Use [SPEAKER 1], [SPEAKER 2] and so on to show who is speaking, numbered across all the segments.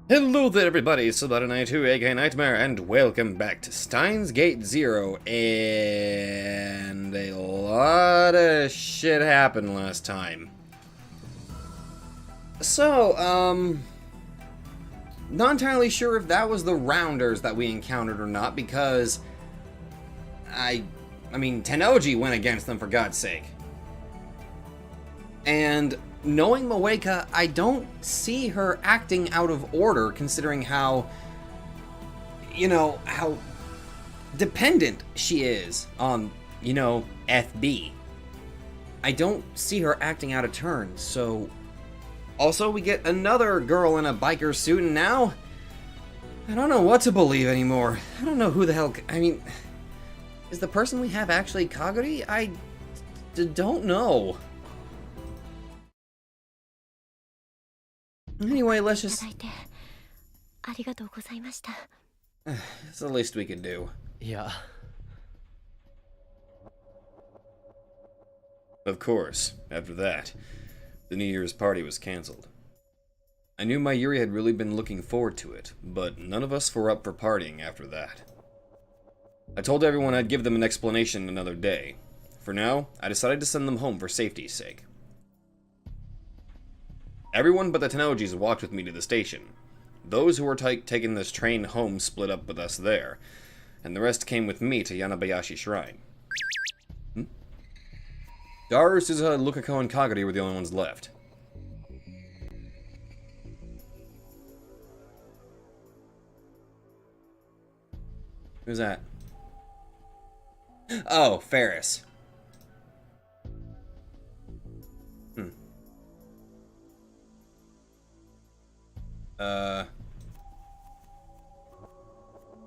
[SPEAKER 1] Hello there everybody, it's Sky-Diving aka Nightmare, and welcome back to Steins Gate 0, and a lot of shit happened last time. So, not entirely sure if that was the Rounders that we encountered or not, because I mean, Tennoji went against them for God's sake. And knowing Moeka, I don't see her acting out of order, considering how, how dependent she is on, FB. I don't see her acting out of turn, so... Also, we get another girl in a biker suit, and now... I don't know what to believe anymore. I don't know who the hell... I mean... Is the person we have actually Kaguri? I don't know. Anyway, let's just... It's the least we can do.
[SPEAKER 2] Yeah.
[SPEAKER 1] Of course, after that, the New Year's party was cancelled. I knew Mayuri had really been looking forward to it, but none of us were up for partying after that. I told everyone I'd give them an explanation another day. For now, I decided to send them home for safety's sake. Everyone but the Tennojis walked with me to the station. Those who were taking this train home split up with us there, and the rest came with me to Yanabayashi Shrine. Daru, Suzuha, Luka, and Kaguri were the only ones left. Who's that? Oh, Ferris.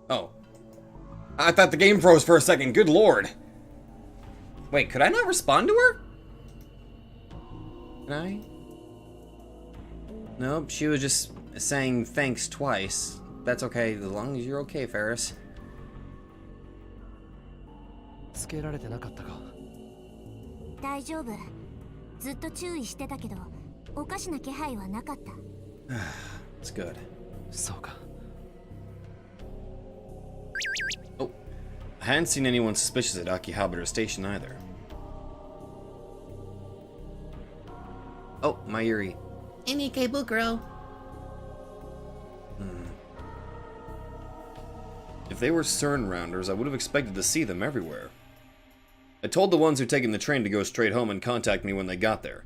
[SPEAKER 1] Oh. I thought the game froze for a second, good lord. Wait, could I not respond to her? Can I? Nope, she was just saying thanks twice. That's okay, as long as you're okay, Ferris.
[SPEAKER 2] It's
[SPEAKER 1] good.
[SPEAKER 2] So.
[SPEAKER 1] Oh, I hadn't seen anyone suspicious at Akihabara Station either. Oh, Mayuri.
[SPEAKER 3] NK Bukuro.
[SPEAKER 1] If they were CERN Rounders, I would have expected to see them everywhere. I told the ones who'd taken the train to go straight home and contact me when they got there.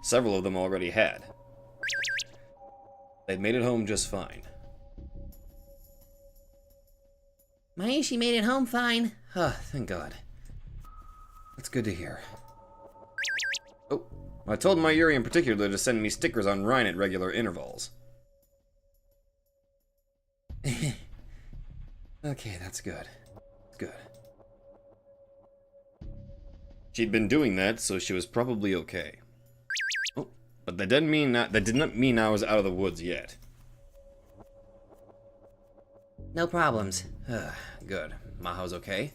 [SPEAKER 1] Several of them already had. They'd made it home just fine.
[SPEAKER 3] Maishi made it home fine.
[SPEAKER 1] Ah, thank God. That's good to hear. Oh, I told Mayuri in particular to send me stickers on Rhine at regular intervals. Okay, that's good. Good. She'd been doing that, so she was probably okay. Oh, but that did not mean I was out of the woods yet.
[SPEAKER 3] No problems.
[SPEAKER 1] Good. Maho's okay?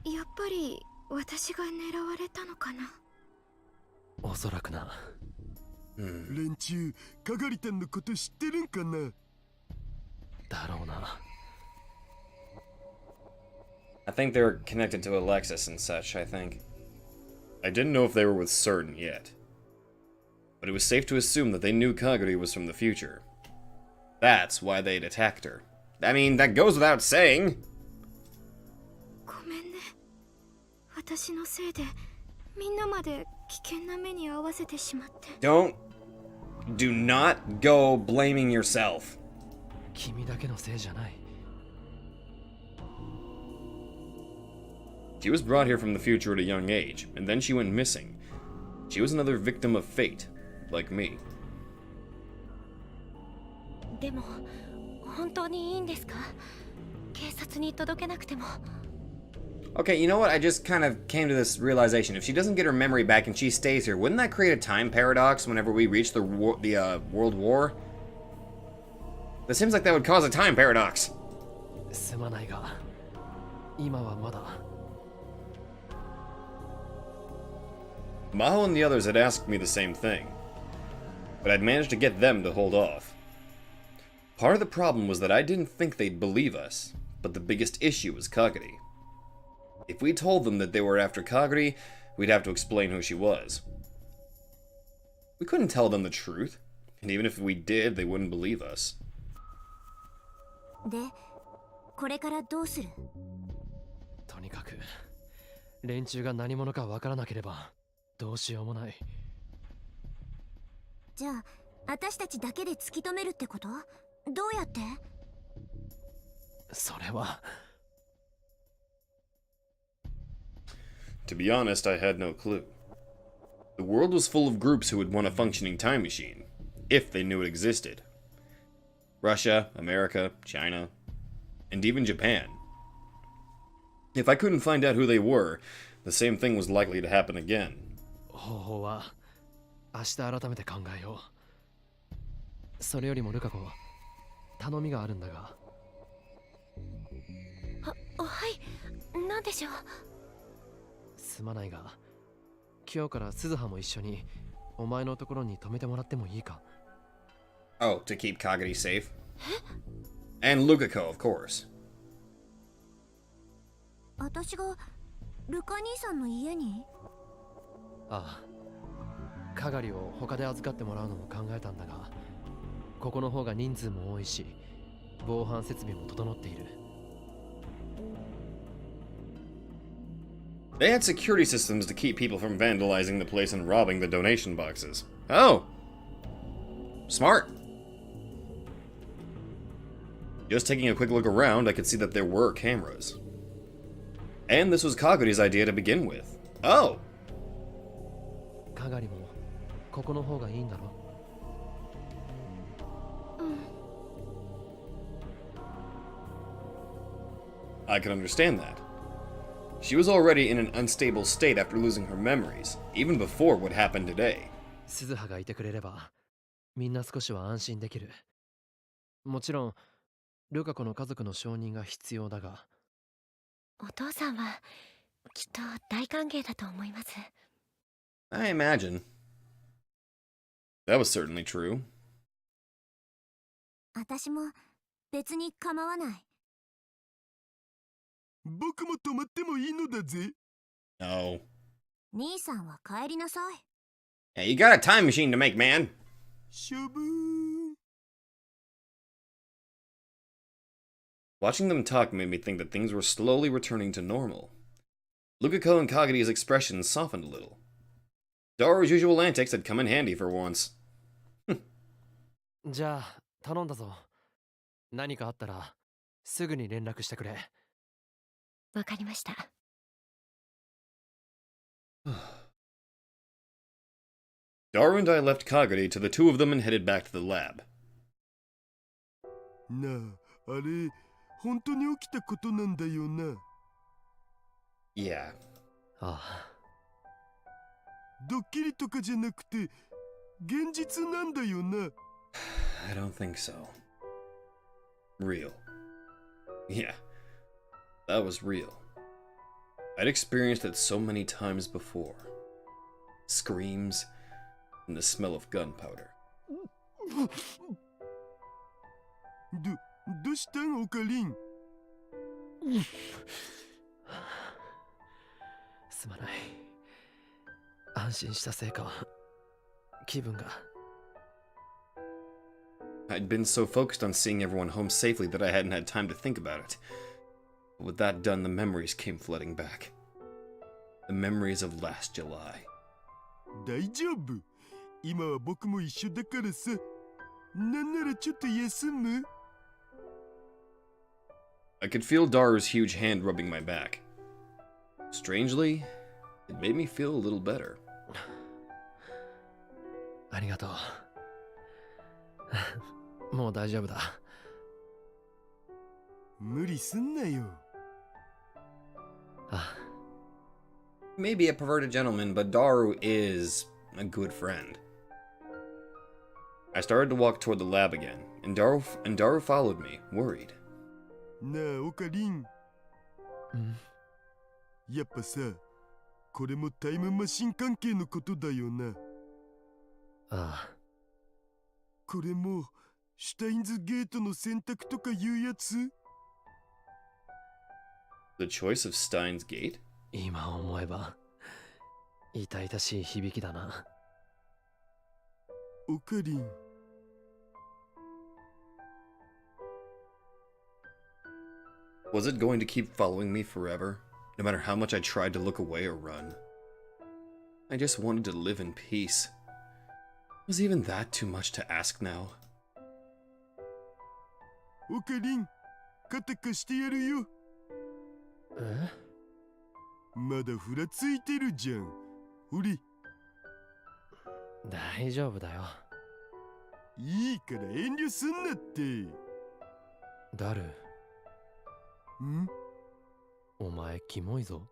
[SPEAKER 4] やっぱり私が狙われたのかな。
[SPEAKER 2] おそらくな。
[SPEAKER 5] 連中、かがりたんのこと知ってるんかな。
[SPEAKER 2] だろうな。
[SPEAKER 1] I think they're connected to Alexis and such, I think. I didn't know if they were with CERN yet. But it was safe to assume that they knew Kaguri was from the future. That's why they'd attacked her. I mean, that goes without saying.
[SPEAKER 4] ごめんね。私のせいでみんなまで危険な目に遭わせてしまって。
[SPEAKER 1] Do not go blaming yourself.
[SPEAKER 2] 君だけのせいじゃない。
[SPEAKER 1] She was brought here from the future at a young age, and then she went missing. She was another victim of fate, like me.
[SPEAKER 4] でも本当にいいんですか？警察に届けなくても。
[SPEAKER 1] Okay, you know what? I just kind of came to this realization. If she doesn't get her memory back and she stays here, wouldn't that create a time paradox whenever we reach the World War? That seems like that would cause a time paradox.
[SPEAKER 2] すまないが、今はまだ。
[SPEAKER 1] Maho and the others had asked me the same thing, but I'd managed to get them to hold off. Part of the problem was that I didn't think they'd believe us, but the biggest issue was Kagari. If we told them that they were after Kagari, we'd have to explain who she was. We couldn't tell them the truth, and even if we did, they wouldn't believe us.
[SPEAKER 4] で、これからどうする？
[SPEAKER 2] とにかく連中が何者かわからなければどうしようもない。
[SPEAKER 4] じゃあ、私たちだけで突き止めるってこと？どうやって？
[SPEAKER 2] それは。
[SPEAKER 1] To be honest, I had no clue. The world was full of groups who would want a functioning time machine, if they knew it existed. Russia, America, China, and even Japan. If I couldn't find out who they were, the same thing was likely to happen again.
[SPEAKER 2] 方法は明日改めて考えよう。それよりもルカ子、頼みがあるんだが。
[SPEAKER 4] はい、なんでしょう。
[SPEAKER 2] すまないが、今日から鈴葉も一緒にお前のところに泊めてもらってもいいか？
[SPEAKER 1] Oh, to keep Kagari safe? And Luka, of course.
[SPEAKER 4] 私がルカ兄さんの家に？
[SPEAKER 2] ああ、かがりを他で預かってもらうのも考えたんだが、ここの方が人数も多いし、防犯設備も整っている。
[SPEAKER 1] They had security systems to keep people from vandalizing the place and robbing the donation boxes. Oh! Smart! Just taking a quick look around, I could see that there were cameras. And this was Kaguri's idea to begin with. Oh!
[SPEAKER 2] かがりもここの方がいいんだろ？I
[SPEAKER 1] could understand that. She was already in an unstable state after losing her memories, even before what happened today.
[SPEAKER 2] 鈴葉がいてくれれば、みんな少しは安心できる。もちろん、ルカ子の家族の承認が必要だが。
[SPEAKER 4] お父さんはきっと大歓迎だと思います。
[SPEAKER 1] I imagine. That was certainly true.
[SPEAKER 4] 私も別に構わない。
[SPEAKER 5] 僕も泊まってもいいのだぜ。
[SPEAKER 1] No.
[SPEAKER 4] 兄さんは帰りなさい。
[SPEAKER 1] Hey, you got a time machine to make, man.
[SPEAKER 5] しょぼーん。
[SPEAKER 1] Watching them talk made me think that things were slowly returning to normal. Lukako and Kaguri's expressions softened a little. Daru's usual antics had come in handy for once.
[SPEAKER 2] じゃあ、頼んだぞ。何かあったら、すぐに連絡してくれ。
[SPEAKER 4] わかりました。
[SPEAKER 1] Daru and I left Kaguri to the two of them and headed back to the lab.
[SPEAKER 5] なあ、あれ、本当に起きたことなんだよな。
[SPEAKER 1] Yeah.
[SPEAKER 2] ああ。
[SPEAKER 5] ドッキリとかじゃなくて、現実なんだよな。
[SPEAKER 1] I don't think so. Real. Yeah. That was real. I'd experienced it so many times before. Screams and the smell of gunpowder.
[SPEAKER 5] どうしたん、オカリン？
[SPEAKER 2] すまない。安心したせいか、気分が。
[SPEAKER 1] I'd been so focused on seeing everyone home safely that I hadn't had time to think about it. But with that done, the memories came flooding back. The memories of last July.
[SPEAKER 5] 大丈夫。今は僕も一緒だからさ。なんならちょっと休む？
[SPEAKER 1] I could feel Daru's huge hand rubbing my back. Strangely, it made me feel a little better.
[SPEAKER 2] ありがとう。もう大丈夫だ。
[SPEAKER 5] 無理すんなよ。
[SPEAKER 2] あ、
[SPEAKER 1] Maybe a perverted gentleman, but Daru is a good friend. I started to walk toward the lab again, and Daru followed me, worried.
[SPEAKER 5] なあ、オカリン。
[SPEAKER 2] ん？
[SPEAKER 5] やっぱさ、これもタイムマシン関係のことだよな。
[SPEAKER 2] ああ。
[SPEAKER 5] これもシュタインズゲートの選択とかいうやつ？
[SPEAKER 1] The choice of Steins Gate?
[SPEAKER 2] 今思えば痛々しい響きだな。
[SPEAKER 5] オカリン。
[SPEAKER 1] Was it going to keep following me forever, no matter how much I tried to look away or run? I just wanted to live in peace. Was even that too much to ask now?
[SPEAKER 5] オカリン、肩貸してやるよ。
[SPEAKER 2] え？
[SPEAKER 5] まだふらついてるじゃん。ほれ。
[SPEAKER 2] 大丈夫だよ。
[SPEAKER 5] いいから遠慮すんなって。
[SPEAKER 2] ダル。
[SPEAKER 5] ん？
[SPEAKER 2] お前キモいぞ。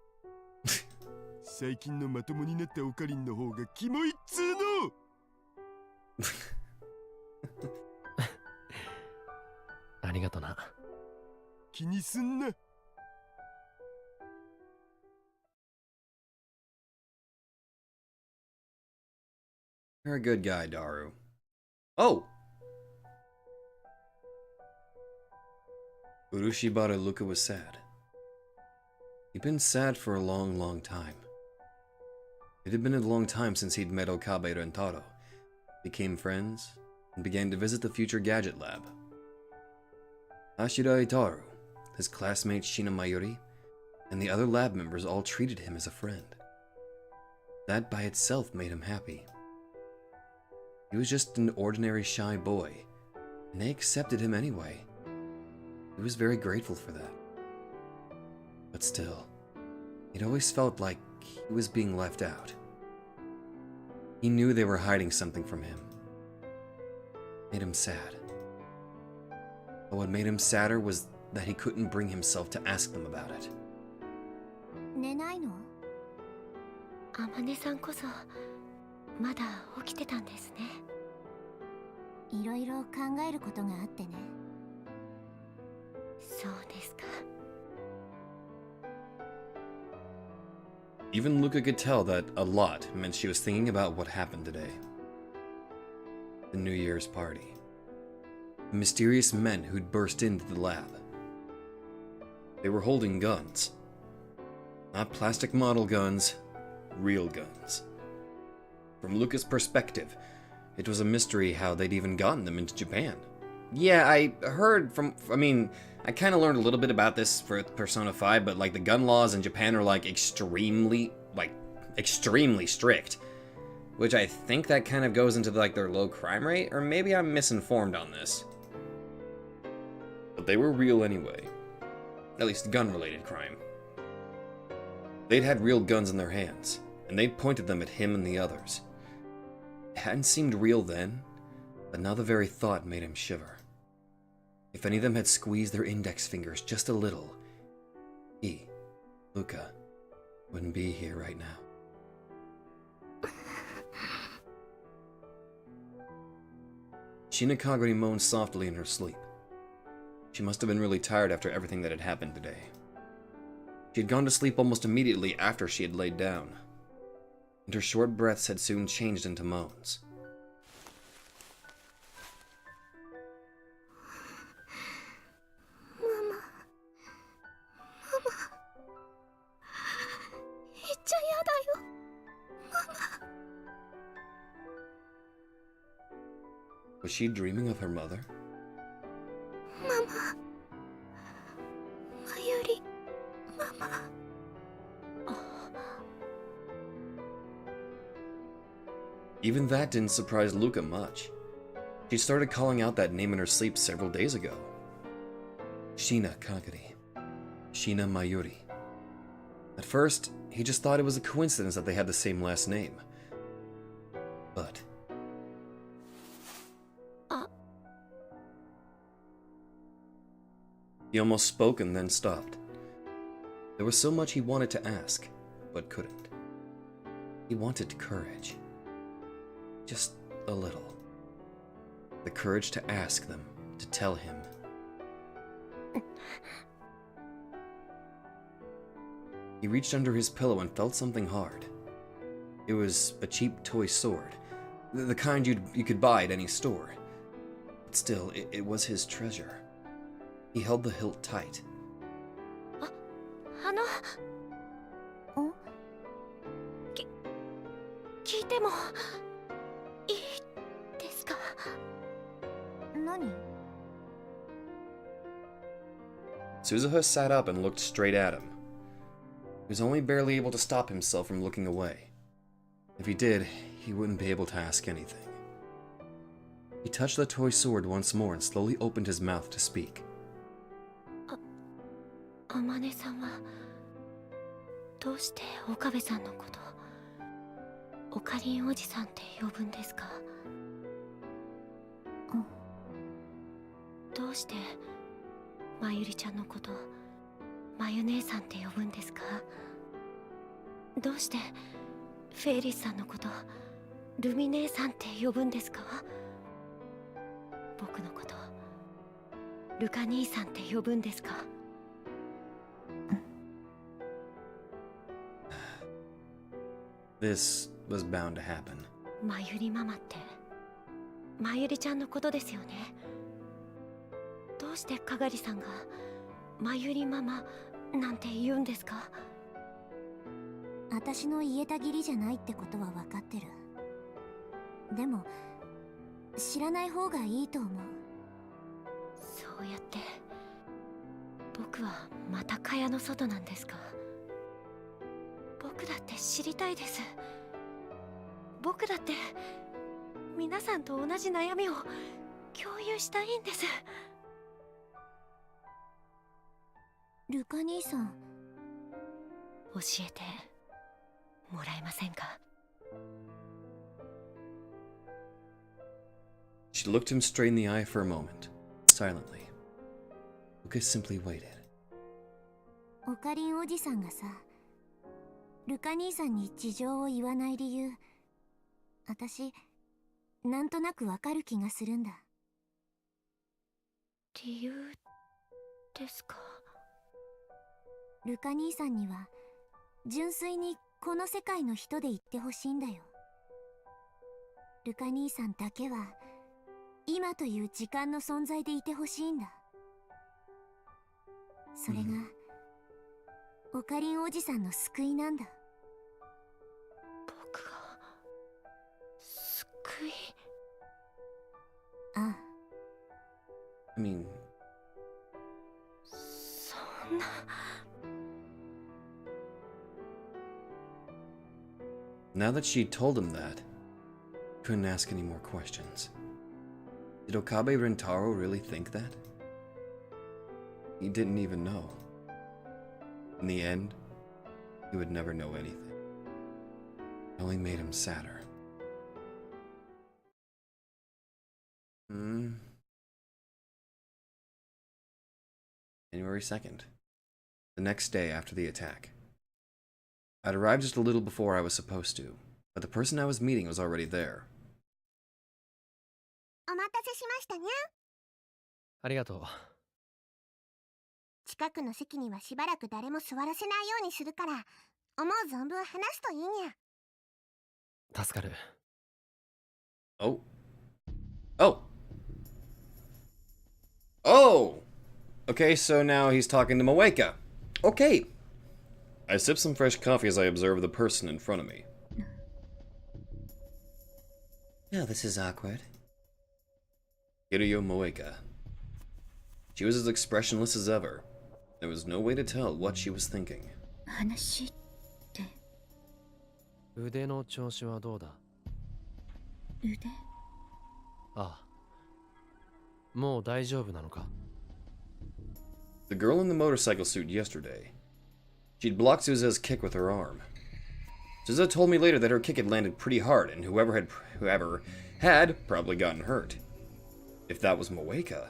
[SPEAKER 5] 最近のまともになったオカリンの方がキモいっつーの。
[SPEAKER 2] ありがとな。
[SPEAKER 5] 気にすんな。
[SPEAKER 1] You're a good guy, Daru. Oh! Urushibara Luka was sad. He'd been sad for a long, long time. It had been a long time since he'd met Okabe Rentaro, became friends, and began to visit the future gadget lab. Ashira Itaru, his classmate Shina Mayuri, and the other lab members all treated him as a friend. That by itself made him happy. He was just an ordinary shy boy, and they accepted him anyway. He was very grateful for that. But still, it always felt like he was being left out. He knew they were hiding something from him. It made him sad. But what made him sadder was that he couldn't bring himself to ask them about it.
[SPEAKER 4] 寝ないの？あまねさんこそまだ起きてたんですね。いろいろ考えることがあってね。そうですか。
[SPEAKER 1] Even Luka could tell that a lot meant she was thinking about what happened today. The New Year's party. The mysterious men who'd burst into the lab. They were holding guns. Not plastic model guns, real guns. From Luka's perspective, it was a mystery how they'd even gotten them into Japan. Yeah, I heard from, I kind of learned a little bit about this for Persona 5, but like the gun laws in Japan are like extremely strict. Which I think that kind of goes into like their low crime rate, or maybe I'm misinformed on this. But they were real anyway. At least gun-related crime. They'd had real guns in their hands, and they'd pointed them at him and the others. It hadn't seemed real then, but now the very thought made him shiver. If any of them had squeezed their index fingers just a little, he, Luka, wouldn't be here right now. Shina Kaguri moaned softly in her sleep. She must have been really tired after everything that had happened today. She had gone to sleep almost immediately after she had laid down, and her short breaths had soon changed into moans.
[SPEAKER 4] めっちゃやだよ。
[SPEAKER 1] Was she dreaming of her mother?
[SPEAKER 4] ママ。まゆり。ママ。
[SPEAKER 1] Even that didn't surprise Luka much. She started calling out that name in her sleep several days ago. Shina Kaguri. Shina Mayuri. At first, he just thought it was a coincidence that they had the same last name. But... He almost spoke and then stopped. There was so much he wanted to ask, but couldn't. He wanted courage. Just a little. The courage to ask them, to tell him. He reached under his pillow and felt something hard. It was a cheap toy sword, the kind you could buy at any store. But still, it was his treasure. He held the hilt tight.
[SPEAKER 4] 聞いてもいいですか？何？
[SPEAKER 1] Suzuha sat up and looked straight at him. He was only barely able to stop himself from looking away. If he did, he wouldn't be able to ask anything. He touched the toy sword once more and slowly opened his mouth to speak.
[SPEAKER 4] あまねさんはどうして岡部さんのことオカリンおじさんって呼ぶんですか？どうしてまゆりちゃんのことまゆ姉さんって呼ぶんですか？どうしてフェイリスさんのことルミ姉さんって呼ぶんですか？僕のことルカ兄さんって呼ぶんですか？
[SPEAKER 1] This was bound to happen.
[SPEAKER 4] まゆりママってまゆりちゃんのことですよね。どうしてかがりさんがまゆりママなんて言うんですか？私の言えた義理じゃないってことは分かってる。でも知らない方がいいと思う。そうやって僕はまた蚊帳の外なんですか？僕だって知りたいです。僕だって皆さんと同じ悩みを共有したいんです。ルカ兄さん、教えてもらえませんか？
[SPEAKER 1] She looked him straight in the eye for a moment, silently. Luka simply waited.
[SPEAKER 4] オカリンおじさんがさ、ルカ兄さんに事情を言わない理由、私なんとなくわかる気がするんだ。理由ですか？ルカ兄さんには純粋にこの世界の人で言ってほしいんだよ。ルカ兄さんだけは今という時間の存在でいてほしいんだ。それがオカリンおじさんの救いなんだ。僕が救い？ああ。
[SPEAKER 1] I mean...
[SPEAKER 4] そんな。
[SPEAKER 1] Now that she told him that, he couldn't ask any more questions. Did Okabe Rentaro really think that? He didn't even know. In the end, he would never know anything. It only made him sadder. January 2nd. The next day after the attack. I'd arrived just a little before I was supposed to, but the person I was meeting was already there.
[SPEAKER 4] お待たせしましたにゃ。
[SPEAKER 2] ありがとう。
[SPEAKER 4] 近くの席にはしばらく誰も座らせないようにするから、思う存分話すといいにゃ。
[SPEAKER 2] 助かる。
[SPEAKER 1] Oh. Oh. Oh! Okay, so now he's talking to Moeka. Okay. I sip some fresh coffee as I observe the person in front of me.
[SPEAKER 3] No, this is awkward.
[SPEAKER 1] Kiryu Moeka. She was as expressionless as ever. There was no way to tell what she was thinking.
[SPEAKER 4] 話って。
[SPEAKER 2] 腕の調子はどうだ？
[SPEAKER 4] 腕？
[SPEAKER 2] ああ。もう大丈夫なのか？
[SPEAKER 1] The girl in the motorcycle suit yesterday. She'd blocked Souza's kick with her arm. Souza told me later that her kick had landed pretty hard, and whoever had probably gotten hurt. If that was Moeka.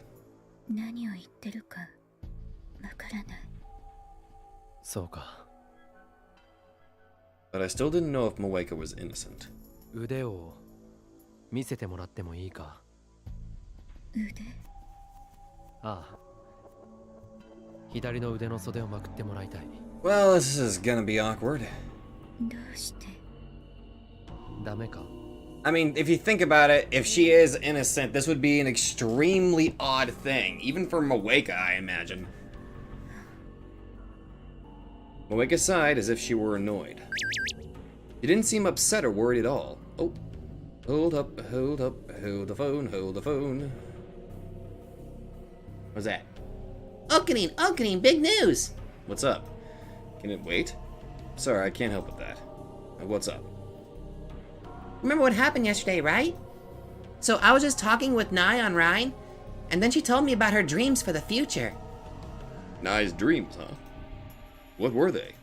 [SPEAKER 4] 何を言ってるかわからない。
[SPEAKER 2] そうか。
[SPEAKER 1] But I still didn't know if Moeka was innocent.
[SPEAKER 2] 腕を見せてもらってもいいか。
[SPEAKER 4] 腕？
[SPEAKER 2] ああ。左の腕の袖をまくってもらいたい。
[SPEAKER 1] Well, this is gonna be awkward.
[SPEAKER 4] どうして？
[SPEAKER 2] ダメか。
[SPEAKER 1] I mean, if you think about it, if she is innocent, this would be an extremely odd thing, even for Moeka, I imagine. Moeka sighed as if she were annoyed. She didn't seem upset or worried at all. Oh, hold up, hold the phone, hold the phone. What's that?
[SPEAKER 3] Opening, big news!
[SPEAKER 1] What's up? Can it wait? Sorry, I can't help with that. What's up?
[SPEAKER 3] Remember what happened yesterday, right? So I was just talking with Nye on Rhine, and then she told me about her dreams for the future.
[SPEAKER 1] Nye's dreams, huh? What were they?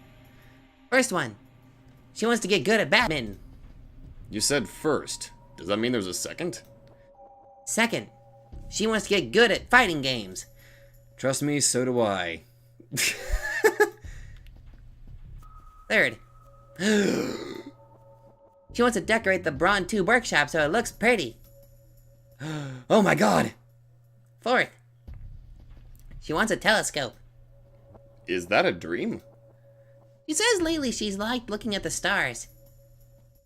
[SPEAKER 3] First one, she wants to get good at badminton.
[SPEAKER 1] You said first. Does that mean there's a second?
[SPEAKER 3] Second, she wants to get good at fighting games.
[SPEAKER 1] Trust me, so do I.
[SPEAKER 3] Third, she wants to decorate the Braun Tube workshop so it looks pretty.
[SPEAKER 1] Oh my god!
[SPEAKER 3] Fourth, she wants a telescope.
[SPEAKER 1] Is that a dream?
[SPEAKER 3] She says lately she's liked looking at the stars.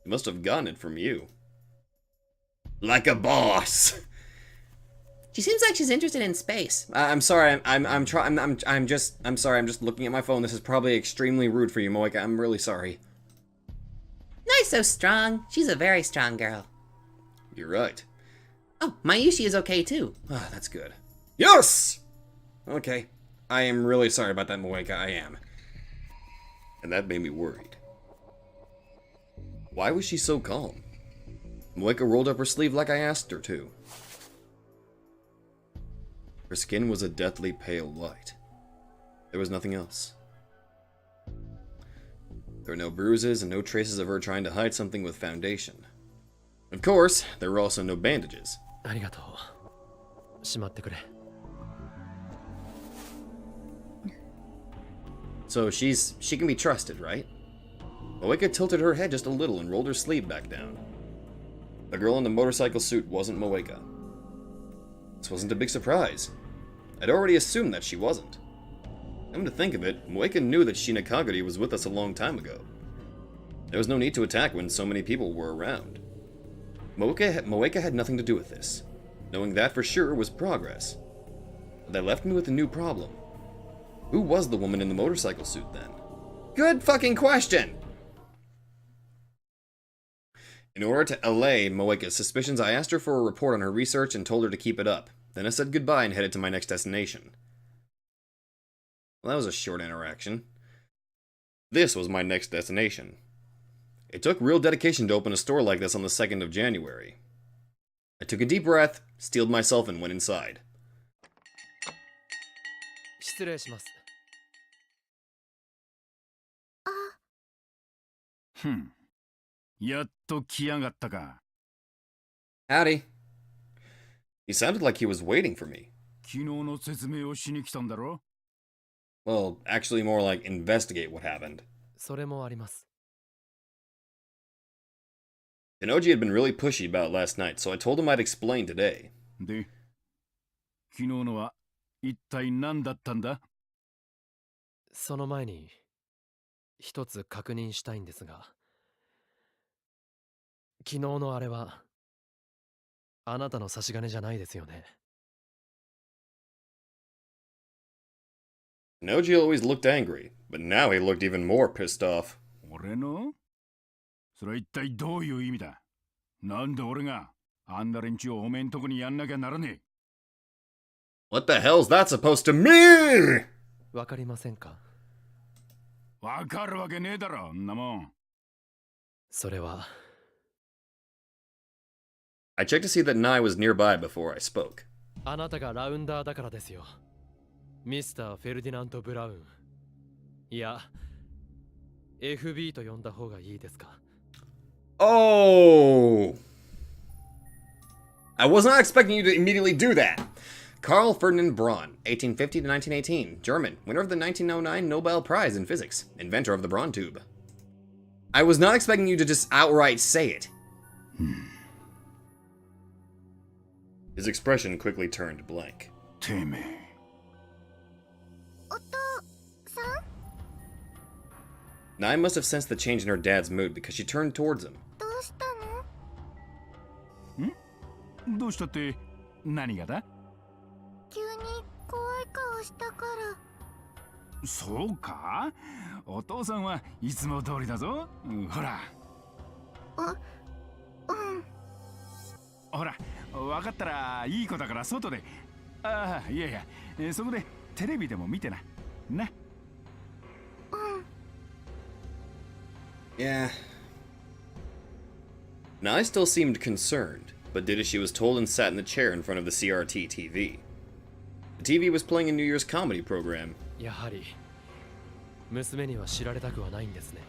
[SPEAKER 1] You must have gotten it from you. Like a boss!
[SPEAKER 3] She seems like she's interested in space.
[SPEAKER 1] I'm sorry, I'm sorry, I'm just looking at my phone. This is probably extremely rude for you, Moeka. I'm really sorry.
[SPEAKER 3] Nice, so strong. She's a very strong girl.
[SPEAKER 1] You're right.
[SPEAKER 3] Oh, Mayushi is okay too.
[SPEAKER 1] Ah, that's good. Yes! Okay. I am really sorry about that, Moeka. I am. And that made me worried. Why was she so calm? Moeka rolled up her sleeve like I asked her to. Her skin was a deathly pale white. There was nothing else. There were no bruises and no traces of her trying to hide something with foundation. Of course, there were also no bandages.
[SPEAKER 2] ありがとう。しまってくれ。
[SPEAKER 1] So she can be trusted, right? Moeka tilted her head just a little and rolled her sleeve back down. The girl in the motorcycle suit wasn't Moeka. This wasn't a big surprise. I'd already assumed that she wasn't. Come to think of it, Moeka knew that Shina Kagari was with us a long time ago. There was no need to attack when so many people were around. Moeka had nothing to do with this. Knowing that for sure was progress. But that left me with a new problem. Who was the woman in the motorcycle suit then? Good fucking question! In order to allay Moeka's suspicions, I asked her for a report on her research and told her to keep it up. Then I said goodbye and headed to my next destination. Well, that was a short interaction. This was my next destination. It took real dedication to open a store like this on the 2nd of January. I took a deep breath, steeled myself, and went inside.
[SPEAKER 2] 失礼します。
[SPEAKER 5] やっと来やがったか。
[SPEAKER 1] Howdy. He sounded like he was waiting for me.
[SPEAKER 5] 昨日の説明をしに来たんだろ?
[SPEAKER 1] Well, actually more like investigate what happened.
[SPEAKER 2] それもあります。
[SPEAKER 1] Tenoji had been really pushy about last night, so I told him I'd explain today.
[SPEAKER 5] で、昨日のは一体何だったんだ?
[SPEAKER 2] その前に一つ確認したいんですが、昨日のあれはあなたの差し金じゃないですよね。
[SPEAKER 1] Tenoji always looked angry, but now he looked even more pissed off.
[SPEAKER 5] 俺の? それは一体どういう意味だ? なんで俺があんな連中をおめんとこにやんなきゃならねえ?
[SPEAKER 1] What the hell's that supposed to mean?
[SPEAKER 2] わかりませんか?
[SPEAKER 5] わかるわけねえだろ、んなもん。
[SPEAKER 2] それは
[SPEAKER 1] I checked to see that Nye was nearby before I spoke.
[SPEAKER 2] あなたがラウンダーだからですよ。ミスター・フェルディナント・ブラウン。いや、FB と呼んだ方がいいですか？
[SPEAKER 1] Oh! I was not expecting you to immediately do that. Carl Ferdinand Braun, 1850 to 1918, German, winner of the 1909 Nobel Prize in Physics, inventor of the Braun tube. I was not expecting you to just outright say it. His expression quickly turned blank.
[SPEAKER 5] てめえ。
[SPEAKER 4] お父さん
[SPEAKER 1] Nai must have sensed the change in her dad's mood because she turned towards him.
[SPEAKER 4] どうしたの？
[SPEAKER 5] どうしたって何がだ？
[SPEAKER 4] 急に怖い顔したから。
[SPEAKER 5] そうか？お父さんはいつも通りだぞ。ほら。ほら、分かったらいい子だから外で。ああ、いやいや、そこでテレビでも見てな。な。
[SPEAKER 1] Yeah. Nai still seemed concerned, but did as she was told and sat in the chair in front of the CRT TV. The TV was playing a New Year's comedy program.
[SPEAKER 2] やはり娘には知られたくはないんですね。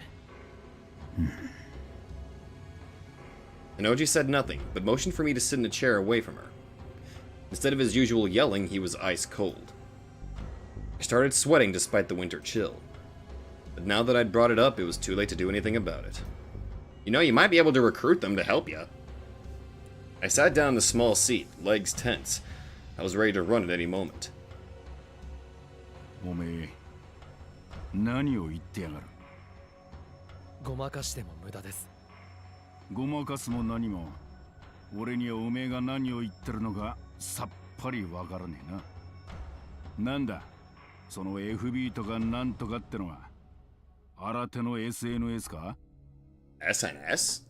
[SPEAKER 1] Inoji said nothing, but motioned for me to sit in a chair away from her. Instead of his usual yelling, he was ice cold. I started sweating despite the winter chill. But now that I'd brought it up, it was too late to do anything about it. You know, you might be able to recruit them to help you. I sat down in the small seat, legs tense. I was ready to run at any moment.
[SPEAKER 5] おめえ、何を言ってやがる？
[SPEAKER 2] ごまかしても無駄です。
[SPEAKER 5] ごまかすも何も、俺にはおめえが何を言ってるのかさっぱりわからねえな。なんだ、その FB とかなんとかってのは、新手の SNS か？
[SPEAKER 1] SNS?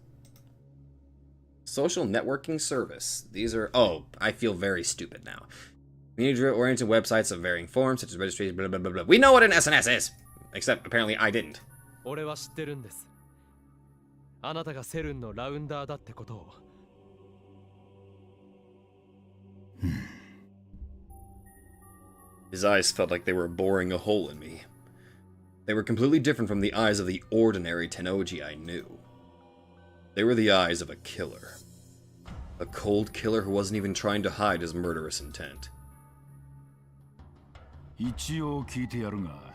[SPEAKER 1] Social networking service. These are... Oh, I feel very stupid now. Community-oriented websites of varying forms, such as registries, blah, blah, blah, blah. We know what an SNS is! Except, apparently, I didn't.
[SPEAKER 2] 俺は知ってるんです。あなたがセルンのラウンダーだってことを。
[SPEAKER 1] His eyes felt like they were boring a hole in me. They were completely different from the eyes of the ordinary Tennoji I knew. They were the eyes of a killer. A cold killer who wasn't even trying to hide his murderous intent.
[SPEAKER 5] 一応聞いてやるが、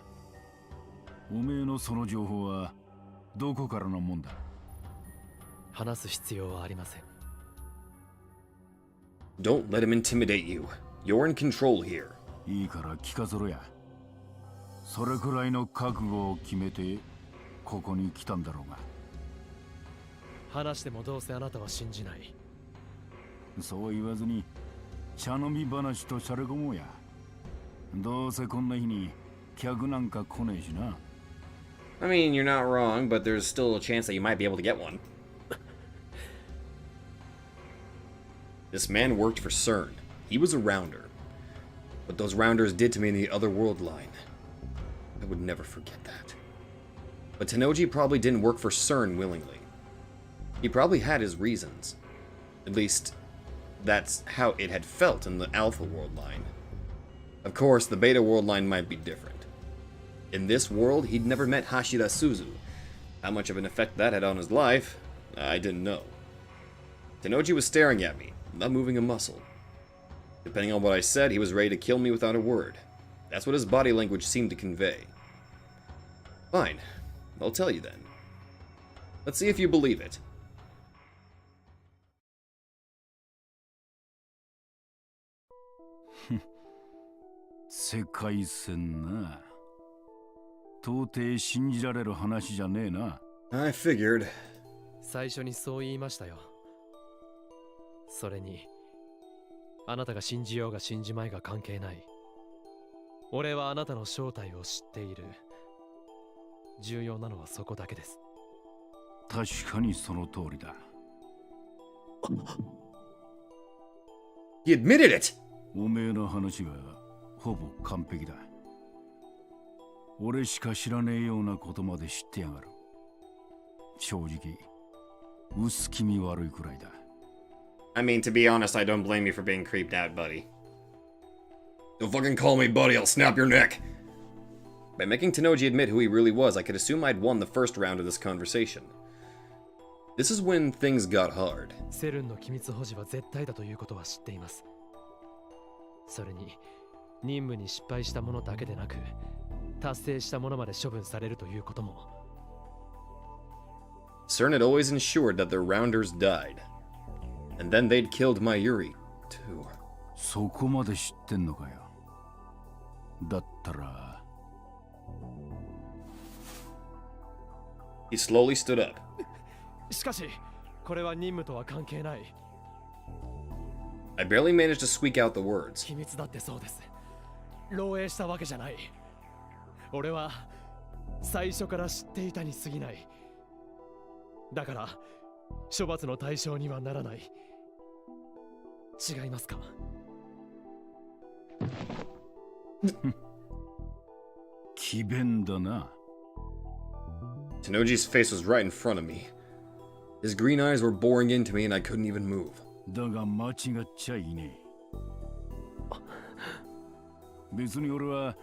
[SPEAKER 5] おめえのその情報はどこからのもんだ？
[SPEAKER 2] 話す必要はありません。
[SPEAKER 1] Don't let him intimidate you. You're in control here.
[SPEAKER 5] いいから聞かせろや。それくらいの覚悟を決めてここに来たんだろうが。
[SPEAKER 2] 話してもどうせあなたは信じない。
[SPEAKER 5] そう言わずに茶飲み話としゃれ込もうや。どうせこんな日に客なんか来ねえしな。
[SPEAKER 1] I mean, you're not wrong, but there's still a chance that you might be able to get one. This man worked for CERN. He was a rounder. What those rounders did to me in the Otherworld line, I would never forget that. But Tennoji probably didn't work for CERN willingly. He probably had his reasons. At least, that's how it had felt in the Alpha World line. Of course, the Beta World line might be different. In this world, he'd never met Hashira Suzu. How much of an effect that had on his life, I didn't know. Tennoji was staring at me, not moving a muscle. Depending on what I said, he was ready to kill me without a word. That's what his body language seemed to convey. Fine, I'll tell you then. Let's see if you believe it.
[SPEAKER 5] 世界線な。到底信じられる話じゃねえな。
[SPEAKER 1] I figured.
[SPEAKER 2] 最初にそう言いましたよ。それに、あなたが信じようが信じまいが関係ない。俺はあなたの正体を知っている。重要なのはそこだけです。
[SPEAKER 5] 確かにその通りだ。
[SPEAKER 1] He admitted it!
[SPEAKER 5] おめえの話はほぼ完璧だ。俺しか知らねえようなことまで知ってやがる。正直、薄気味悪いくらいだ。
[SPEAKER 1] I mean, to be honest, I don't blame you for being creeped out, buddy. Don't fucking call me buddy, I'll snap your neck! By making Tennoji admit who he really was, I could assume I'd won the first round of this conversation. This is when things got hard.
[SPEAKER 2] セルンの機密保持は絶対だということは知っています。それに任務に失敗した者だけでなく達成した者まで処分されるということも。
[SPEAKER 1] CERN had always ensured that their rounders died. And then they'd killed my Yuri, too.
[SPEAKER 5] そこまで知ってんのかよ。だったら
[SPEAKER 1] He slowly stood up.
[SPEAKER 2] しかしこれは任務とは関係ない。
[SPEAKER 1] I barely managed to squeak out the words.
[SPEAKER 2] 秘密だってそうです。漏洩したわけじゃない。俺は最初から知っていたに過ぎない。だから処罰の対象にはならない。違いますか？
[SPEAKER 5] 詭弁だな。
[SPEAKER 1] Tennoji's face was right in front of me. His green eyes were boring into me and I couldn't even move.
[SPEAKER 5] だが間違っちゃいねえ。別に俺は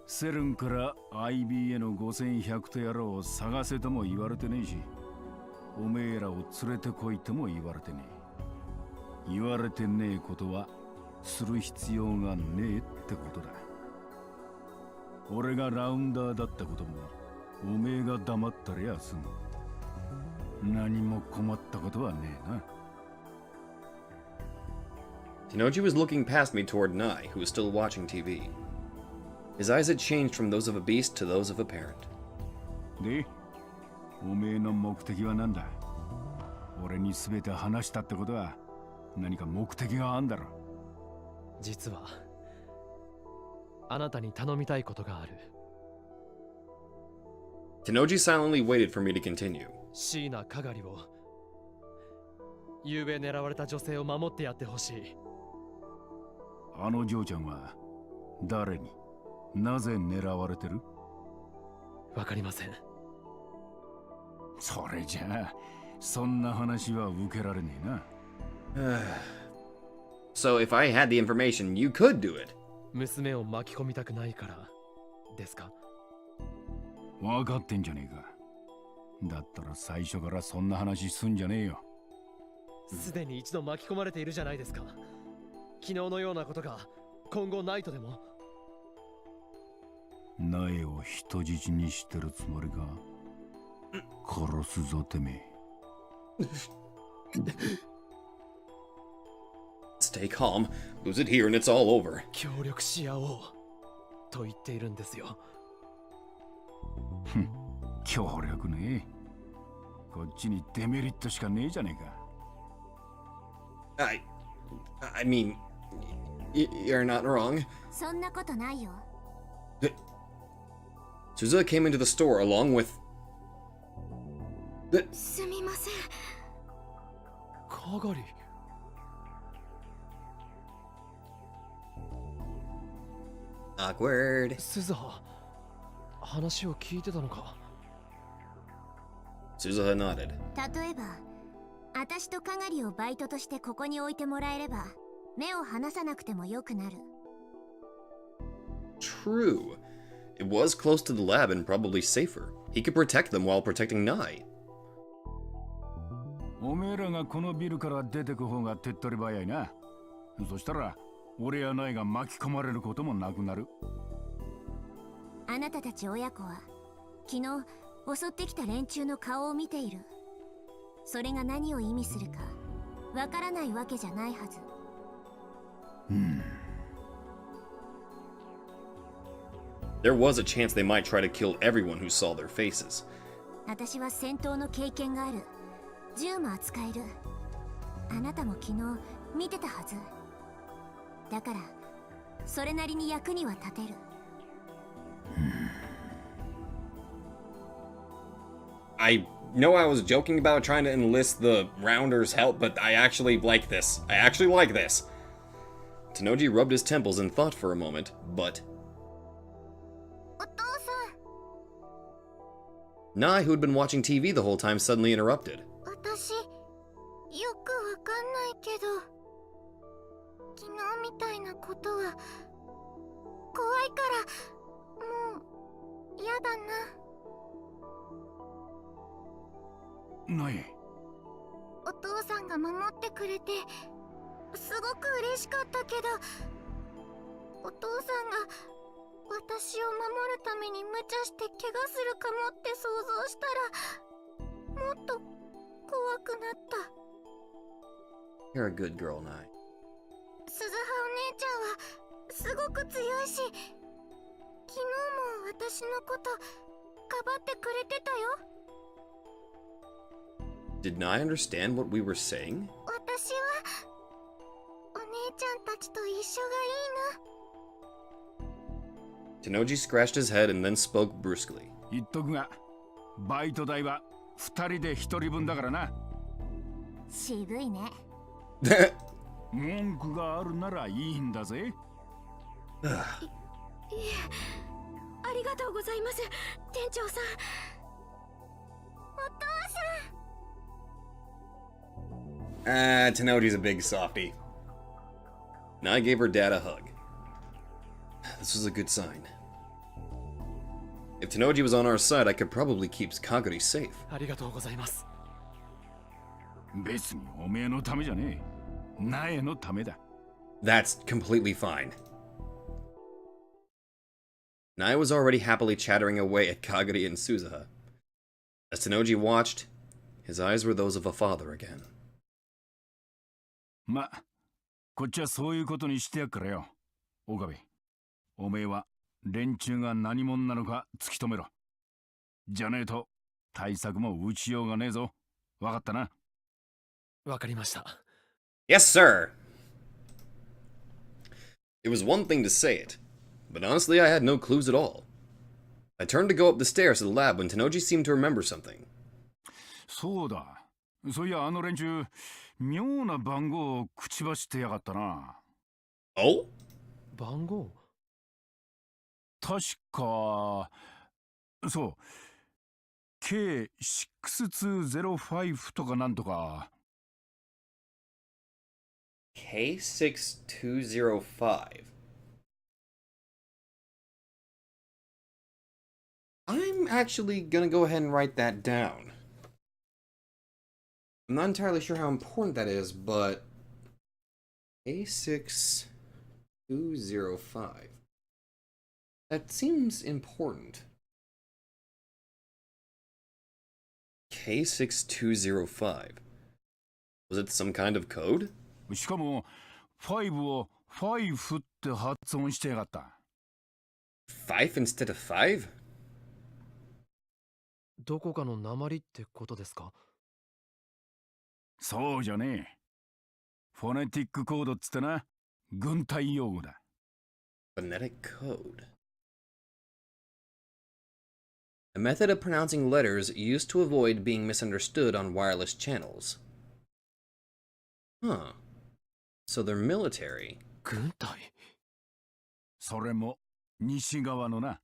[SPEAKER 5] セルンから IB への5100とやらを探せとも言われてねえし、おめえらを連れてこいとも言われてねえ。言われてねえことはする必要がねえってことだ。俺がラウンダーだったこともおめえが黙ったりゃ済む。何も困ったことはねえな。
[SPEAKER 1] Tennoji was looking past me toward Nai, who was still watching TV. His eyes had changed from those of a beast to those of a parent.
[SPEAKER 5] で、おめえの目的は何だ？俺に全て話したってことは何か目的があんだろ。
[SPEAKER 2] 実はあなたに頼みたいことがある。
[SPEAKER 1] Tennoji silently waited for me to continue.
[SPEAKER 2] 椎名かがりを、昨べ狙われた女性を守ってやってほしい。
[SPEAKER 5] あの嬢ちゃんは誰になぜ狙われてる？
[SPEAKER 2] わかりません。
[SPEAKER 5] それじゃあそんな話は受けられねえな。
[SPEAKER 1] So if I had the information, you could do it.
[SPEAKER 2] 娘を巻き込みたくないからですか？
[SPEAKER 5] 分かってんじゃねえか。だったら最初からそんな話すんじゃねえよ。
[SPEAKER 2] すでに一度巻き込まれているじゃないですか。昨日のようなことが今後ないとでも。
[SPEAKER 5] 苗を人質にしてるつもりか？殺すぞてめえ。
[SPEAKER 1] Stay calm. Lose it here and it's all over.
[SPEAKER 2] 協力し合おうと言っているんですよ。
[SPEAKER 5] 協力ね。こっちにデメリットしかねえじゃねえか。
[SPEAKER 1] I mean, you're not wrong.
[SPEAKER 4] そんなことないよ。
[SPEAKER 1] Suzuha came into the store along with...
[SPEAKER 4] すみません。
[SPEAKER 2] かがり。
[SPEAKER 1] Awkward.
[SPEAKER 2] 鈴葉、話を聞いてたのか？
[SPEAKER 1] Suzuha nodded.
[SPEAKER 4] 例えば、私とかがりをバイトとしてここに置いてもらえれば、目を離さなくてもよくなる。
[SPEAKER 1] True. It was close to the lab and probably safer. He could protect them while protecting Nai.
[SPEAKER 5] おめえらがこのビルから出てく方が手っ取り早いな。そしたら俺やナイが巻き込まれることもなくなる。
[SPEAKER 4] あなたたち親子は昨日襲ってきた連中の顔を見ている。それが何を意味するかわからないわけじゃないはず。
[SPEAKER 1] There was a chance they might try to kill everyone who saw their faces.
[SPEAKER 4] 私は戦闘の経験がある。銃も扱える。あなたも昨日見てたはず。だからそれなりに役には立てる。
[SPEAKER 1] I know I was joking about trying to enlist the Rounders' help, but I actually like this. I actually like this. Tennoji rubbed his temples and thought for a moment, but...
[SPEAKER 4] お父さん。
[SPEAKER 1] Nai, who had been watching TV the whole time, suddenly interrupted.
[SPEAKER 4] 私よくわかんないけど、昨日みたいなことは怖いからもう嫌だな。
[SPEAKER 5] ない。
[SPEAKER 4] お父さんが守ってくれてすごく嬉しかったけど、お父さんが私を守るために無茶して怪我するかもって想像したらもっと怖くなった。
[SPEAKER 1] You're a good girl, Nai.
[SPEAKER 4] 鈴葉お姉ちゃんはすごく強いし、昨日も私のことかばってくれてたよ。
[SPEAKER 1] Did Nai understand what we were saying?
[SPEAKER 4] 私はお姉ちゃんたちと一緒がいいな。
[SPEAKER 1] Tenoji scratched his head and then spoke brusquely.
[SPEAKER 5] 言っとくが、バイト代は2人で1人分だからな。
[SPEAKER 4] 渋いね。
[SPEAKER 5] 文句があるならいいんだぜ。
[SPEAKER 4] いえ、ありがとうございます、店長さん。お父さん。
[SPEAKER 1] Tenoji's a big softie. Nai gave her dad a hug. This was a good sign. If Tenoji was on our side, I could probably keep Kaguri safe.
[SPEAKER 2] ありがとうございます。
[SPEAKER 5] 別におめえのためじゃねえ。苗のためだ。
[SPEAKER 1] That's completely fine. Nai was already happily chattering away at Kaguri and Suzuha. As Tenoji watched, his eyes were those of a father again.
[SPEAKER 5] ま、こっちはそういうことにしてやっからよ。岡部、おめえは連中が何者なのか突き止めろ。じゃねえと対策も打ちようがねえぞ。わかったな。
[SPEAKER 2] わかりました。
[SPEAKER 1] Yes, sir! It was one thing to say it, but honestly I had no clues at all. I turned to go up the stairs to the lab when Tenoji seemed to remember something.
[SPEAKER 5] そうだ。そういやあの連中、妙な番号を口走ってやがったな。
[SPEAKER 1] Oh?
[SPEAKER 2] 番号？
[SPEAKER 5] 確か、そう。K6205 とかなんとか。
[SPEAKER 1] K6205. I'm actually gonna go ahead and write that down. I'm not entirely sure how important that is, but K6205. That seems important. K6205. Was it some kind of code?
[SPEAKER 5] しかも、5を5って発音してやがった。
[SPEAKER 1] 5 instead of 5?
[SPEAKER 2] どこかの訛りってことですか？
[SPEAKER 5] そうじゃねえ。フォネティックコードっつってな、軍隊用語だ。
[SPEAKER 1] Phonetic code. A method of pronouncing letters used to avoid being misunderstood on wireless channels. Huh. So they're military.
[SPEAKER 2] 軍隊？
[SPEAKER 5] それも西側のな。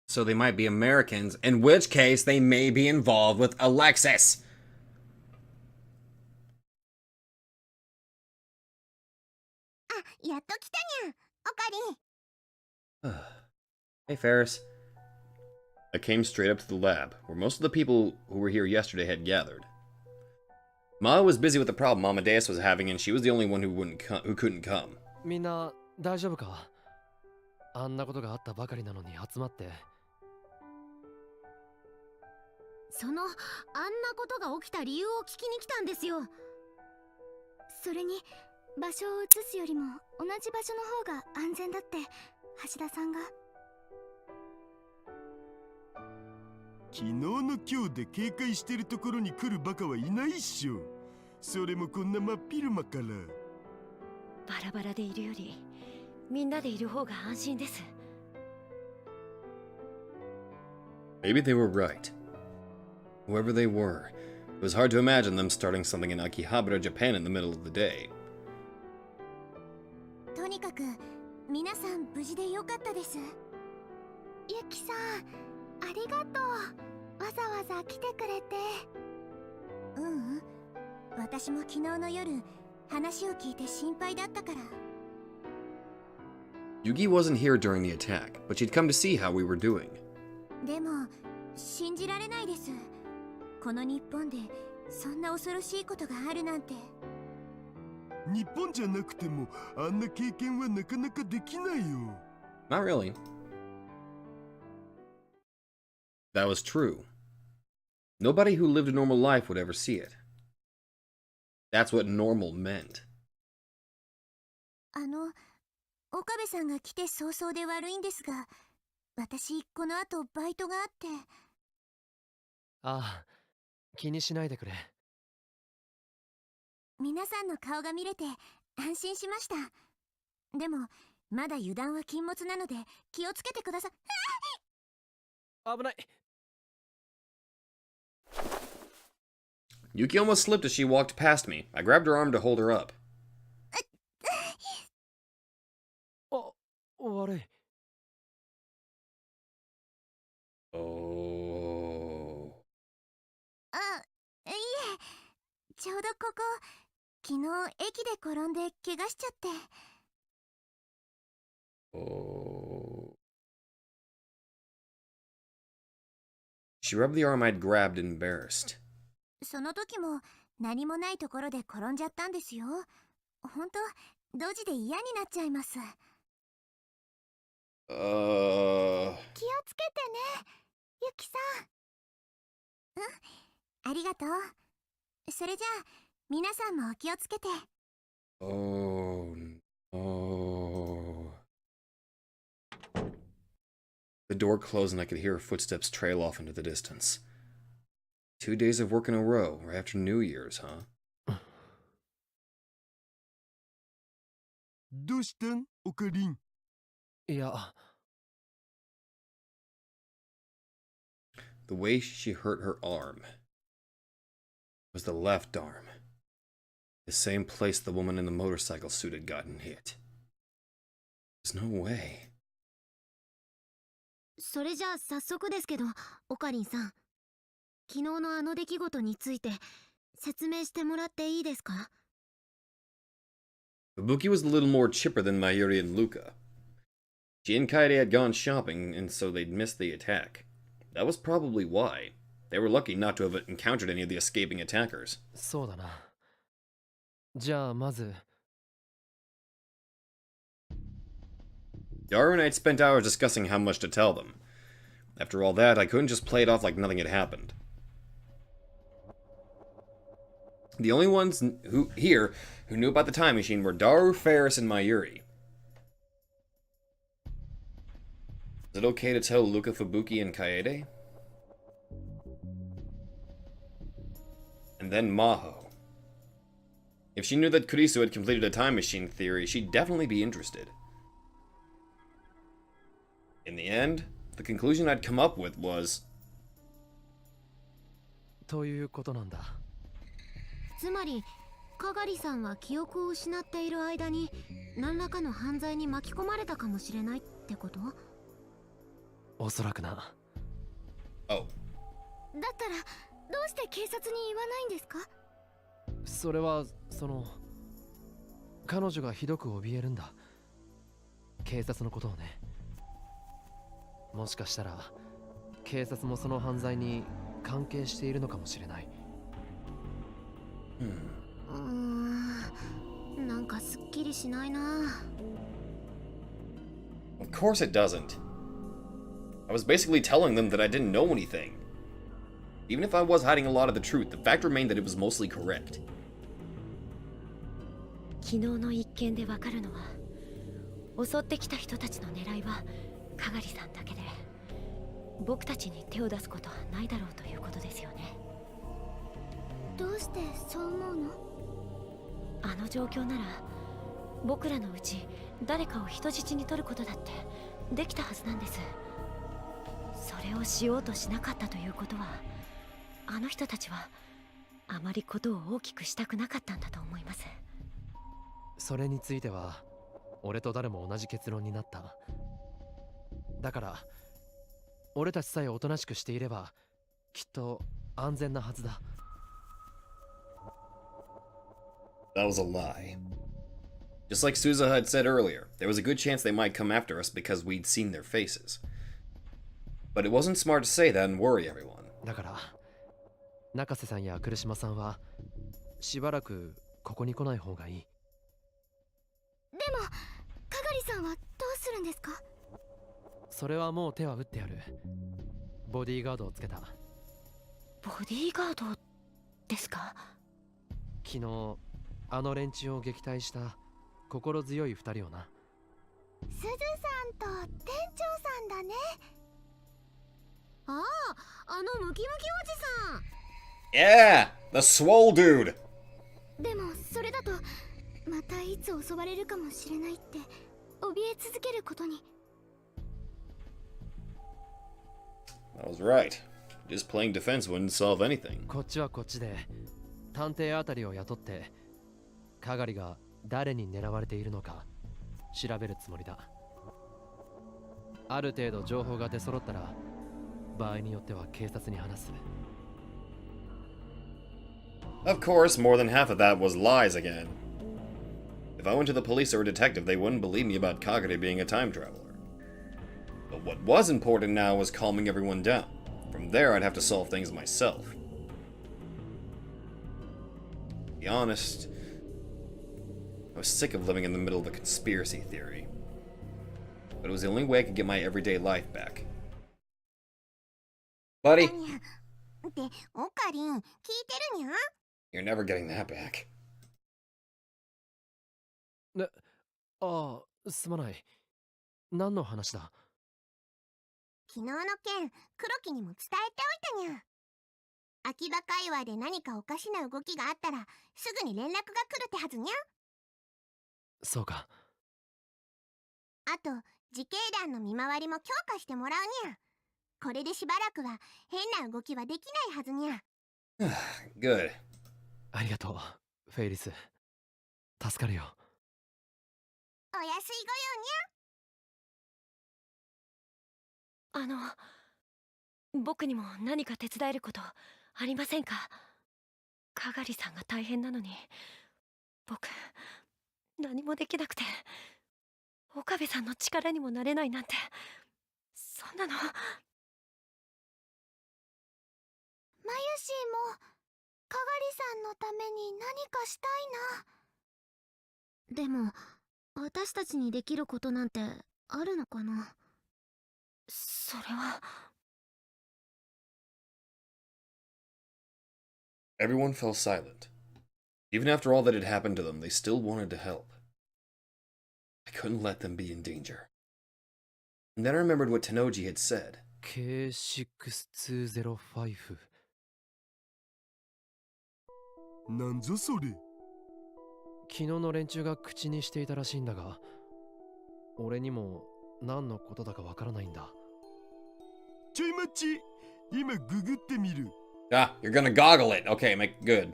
[SPEAKER 1] So they might be Americans, in which case they may be involved with Alexis.
[SPEAKER 4] あ、やっと来たにゃん、おかり。
[SPEAKER 1] Hey, Ferris. I came straight up to the lab, where most of the people who were here yesterday had gathered. Ma was busy with the problem Amadeus was having, and she was the only one who couldn't come.
[SPEAKER 2] みんな大丈夫か？あんなことがあったばかりなのに集まって。
[SPEAKER 4] あんなことが起きた理由を聞きに来たんですよ。それに場所を移すよりも同じ場所の方が安全だって橋田さんが。
[SPEAKER 6] 昨日の今日で警戒してるところに来るバカはいないっしょ。それもこんな真っ昼間から。
[SPEAKER 7] バラバラでいるよりみんなでいる方が安心です。
[SPEAKER 1] Maybe they were right. Whoever they were, it was hard to imagine them starting something in Akihabara, Japan in the middle of the day.
[SPEAKER 4] とにかく皆さん無事でよかったです。ゆきさん、ありがとう。わざわざ来てくれて。私も昨日の夜話を聞いて心配だったから。
[SPEAKER 1] Yugi wasn't here during the attack, but she'd come to see how we were doing.
[SPEAKER 4] でも信じられないです。この日本でそんな恐ろしいことがあるなんて。
[SPEAKER 6] 日本じゃなくてもあんな経験はなかなかできないよ。
[SPEAKER 1] Not really. That was true. Nobody who lived a normal life would ever see it. That's what normal meant.
[SPEAKER 4] 岡部さんが来て早々で悪いんですが、私この後バイトがあって。
[SPEAKER 2] ああ、気にしないでくれ。
[SPEAKER 4] 皆さんの顔が見れて安心しました。でもまだ油断は禁物なので気をつけてください。
[SPEAKER 2] 危ない。
[SPEAKER 1] Yuki almost slipped as she walked past me. I grabbed her arm to hold her up.
[SPEAKER 2] あ、悪い。
[SPEAKER 1] Oh.
[SPEAKER 4] いえ、ちょうどここ昨日駅で転んで怪我しちゃって。
[SPEAKER 1] Oh. She rubbed the arm I'd grabbed, embarrassed.
[SPEAKER 4] その時も何もないところで転んじゃったんですよ。本当ドジで嫌になっちゃいます。気をつけてね、ゆきさん。ありがとう。それじゃあ皆さんもお気をつけて。
[SPEAKER 1] Oh no. The door closed and I could hear her footsteps trail off into the distance. 2 days of work in a row, right after New Year's, huh?
[SPEAKER 6] どうしたん、オカリン。
[SPEAKER 2] いや。
[SPEAKER 1] The way she hurt her arm was the left arm. The same place the woman in the motorcycle suit had gotten hit. There's no way.
[SPEAKER 4] それじゃあ早速ですけど、オカリンさん。昨日のあの出来事について説明してもらっていいですか？
[SPEAKER 1] Ibuki was a little more chipper than Mayuri and Luka. She and Kaede had gone shopping, and so they'd missed the attack. That was probably why. They were lucky not to have encountered any of the escaping attackers.
[SPEAKER 2] そうだな。じゃあまず。
[SPEAKER 1] Daru and I had spent hours discussing how much to tell them. After all that, I couldn't just play it off like nothing had happened. The only ones who knew about the time machine were Daru, Ferris, and Mayuri. Is it okay to tell Luka, Fubuki, and Kaede? And then Maho. If she knew that Kurisu had completed a time machine theory, she'd definitely be interested. In the end, the conclusion I'd come up with was...
[SPEAKER 2] ということなんだ。
[SPEAKER 4] つまりかがりさんは記憶を失っている間に何らかの犯罪に巻き込まれたかもしれないってこと？
[SPEAKER 2] おそらくな。
[SPEAKER 1] Oh.
[SPEAKER 4] だったらどうして警察に言わないんですか？
[SPEAKER 2] それは彼女がひどく怯えるんだ。警察のことをね。もしかしたら警察もその犯罪に関係しているのかもしれない。
[SPEAKER 4] なんかすっきりしないな。
[SPEAKER 1] Of course it doesn't. I was basically telling them that I didn't know anything. Even if I was hiding a lot of the truth, the fact remained that it was mostly correct.
[SPEAKER 7] 昨日の一件でわかるのは、襲ってきた人たちの狙いはかがりさんだけで、僕たちに手を出すことはないだろうということですよね。
[SPEAKER 4] どうしてそう思うの？
[SPEAKER 7] あの状況なら僕らのうち誰かを人質に取ることだってできたはずなんです。それをしようとしなかったということは、あの人たちはあまりことを大きくしたくなかったんだと思います。
[SPEAKER 2] それについては俺と誰も同じ結論になった。だから俺たちさえおとなしくしていればきっと安全なはずだ。
[SPEAKER 1] That was a lie. Just like Souza had said earlier, there was a good chance they might come after us because we'd seen their faces. But it wasn't smart to say that and worry everyone.
[SPEAKER 2] だから中瀬さんや来島さんはしばらくここに来ない方がいい。
[SPEAKER 4] でもかがりさんはどうするんですか？
[SPEAKER 2] それはもう手は打ってやる。ボディーガードをつけた。
[SPEAKER 7] ボディーガードですか？
[SPEAKER 2] 昨日あの連中を撃退した心強い二人をな。
[SPEAKER 4] すずさんと店長さんだね。ああ、あのムキムキおじさん。
[SPEAKER 1] Yeah! The swole dude!
[SPEAKER 4] でもそれだとまたいつ襲われるかもしれないって怯え続けることに。
[SPEAKER 1] I was right. Just playing defense wouldn't solve anything.
[SPEAKER 2] こっちはこっちで探偵あたりを雇ってかがりが誰に狙われているのか調べるつもりだ。ある程度情報が出揃ったら場合によっては警察に話す。
[SPEAKER 1] Of course, more than half of that was lies again. If I went to the police or a detective, they wouldn't believe me about Kagare being a time traveler. But what was important now was calming everyone down. From there, I'd have to solve things myself. To be honest, I was sick of living in the middle of a conspiracy theory. But it was the only way I could get my everyday life back. Buddy,
[SPEAKER 4] で、オカリン、聞いてるにゃ？
[SPEAKER 1] you're never getting that back.
[SPEAKER 2] ああ、すまない。何の話だ？
[SPEAKER 4] 昨日の件、黒木にも伝えておいたにゃ。秋葉界隈で何かおかしな動きがあったらすぐに連絡が来るってはずにゃ。
[SPEAKER 2] そうか。
[SPEAKER 4] あと、自警団の見回りも強化してもらうにゃ。これでしばらくは変な動きはできないはずにゃ。
[SPEAKER 1] Good.
[SPEAKER 2] ありがとう、フェイリス。助かるよ。
[SPEAKER 4] お安いご用にゃ。
[SPEAKER 7] 僕にも何か手伝えることありませんか？かがりさんが大変なのに僕何もできなくて、岡部さんの力にもなれないなんて、そんなの。
[SPEAKER 4] マユシーもかがりさんのために何かしたいな。でも私たちにできることなんてあるのかな。
[SPEAKER 7] それは。
[SPEAKER 1] Everyone fell silent. Even after all that had happened to them, they still wanted to help. I couldn't let them be in danger. And then I remembered what Tenoji had said.
[SPEAKER 2] K6205。
[SPEAKER 6] なんぞそれ。
[SPEAKER 2] 昨日の連中が口にしていたらしいんだが、俺にも何のことだかわからないんだ。
[SPEAKER 6] ちょい待ち、今ググってみる。
[SPEAKER 1] Ah, you're gonna goggle it. Okay, make good.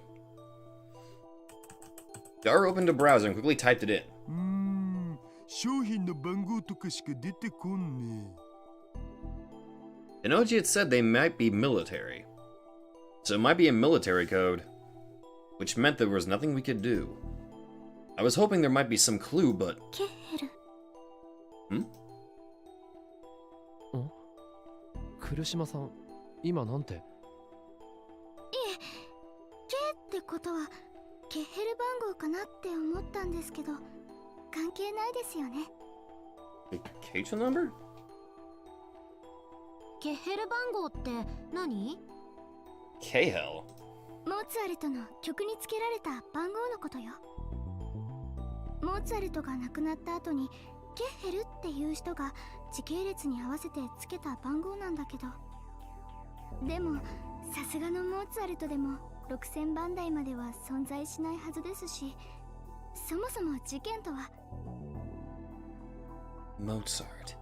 [SPEAKER 1] Dar opened a browser and quickly typed it in.
[SPEAKER 6] 商品の番号とかしか出てこんね。
[SPEAKER 1] Tenoji had said they might be military. So it might be a military code, which meant there was nothing we could do. I was hoping there might be some clue, but...
[SPEAKER 4] ケヘル。
[SPEAKER 2] 来島さん、今なんて？
[SPEAKER 4] いえ、K ってことはケヘル番号かなって思ったんですけど、関係ないですよね。
[SPEAKER 1] Keito number?
[SPEAKER 4] ケヘル番号って何？
[SPEAKER 1] K-Hell?
[SPEAKER 4] モーツァルトの曲につけられた番号のことよ。モーツァルトが亡くなった後にケッヘルっていう人が時系列に合わせてつけた番号なんだけど、でもさすがのモーツァルトでも6000番台までは存在しないはずですし、そもそも事件とは。
[SPEAKER 1] Mozart.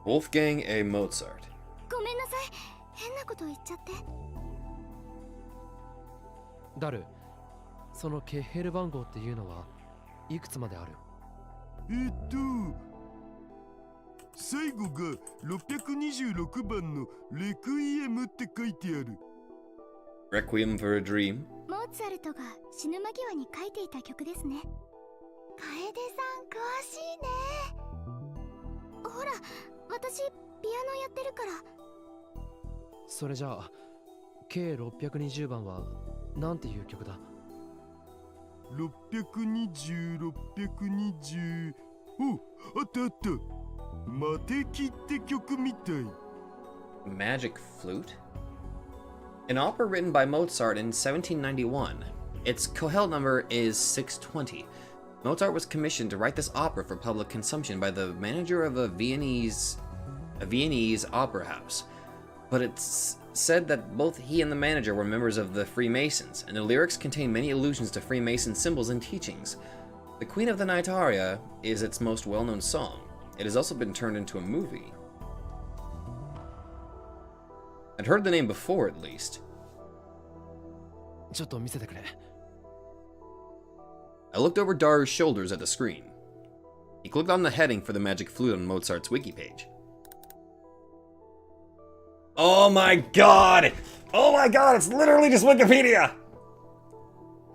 [SPEAKER 1] Wolfgang A. Mozart.
[SPEAKER 4] ごめんなさい、変なこと言っちゃって。
[SPEAKER 2] ダル、そのケッヘル番号っていうのはいくつまである？
[SPEAKER 6] 最後が626番のレクイエムって書いてある。
[SPEAKER 1] Requiem for a Dream?
[SPEAKER 4] モーツァルトが死ぬ間際に書いていた曲ですね。楓さん詳しいね。ほら、私ピアノやってるから。
[SPEAKER 2] それじゃあ計620番はなんていう曲だ？620、
[SPEAKER 6] 620。お、あったあった。マテキって曲みたい。
[SPEAKER 1] Magic Flute? An opera written by Mozart in 1791. Its Kohel number is 620. Mozart was commissioned to write this opera for public consumption by the manager of a Viennese opera house. But it's said that both he and the manager were members of the Freemasons, and the lyrics contain many allusions to Freemason symbols and teachings. The Queen of the Night aria is its most well-known song. It has also been turned into a movie. I'd heard the name before, at least.
[SPEAKER 2] ちょっと見せてくれ。
[SPEAKER 1] I looked over Daru's shoulders at the screen. He clicked on the heading for the Magic Flute on Mozart's wiki page. Oh my god! Oh my god, it's literally just Wikipedia!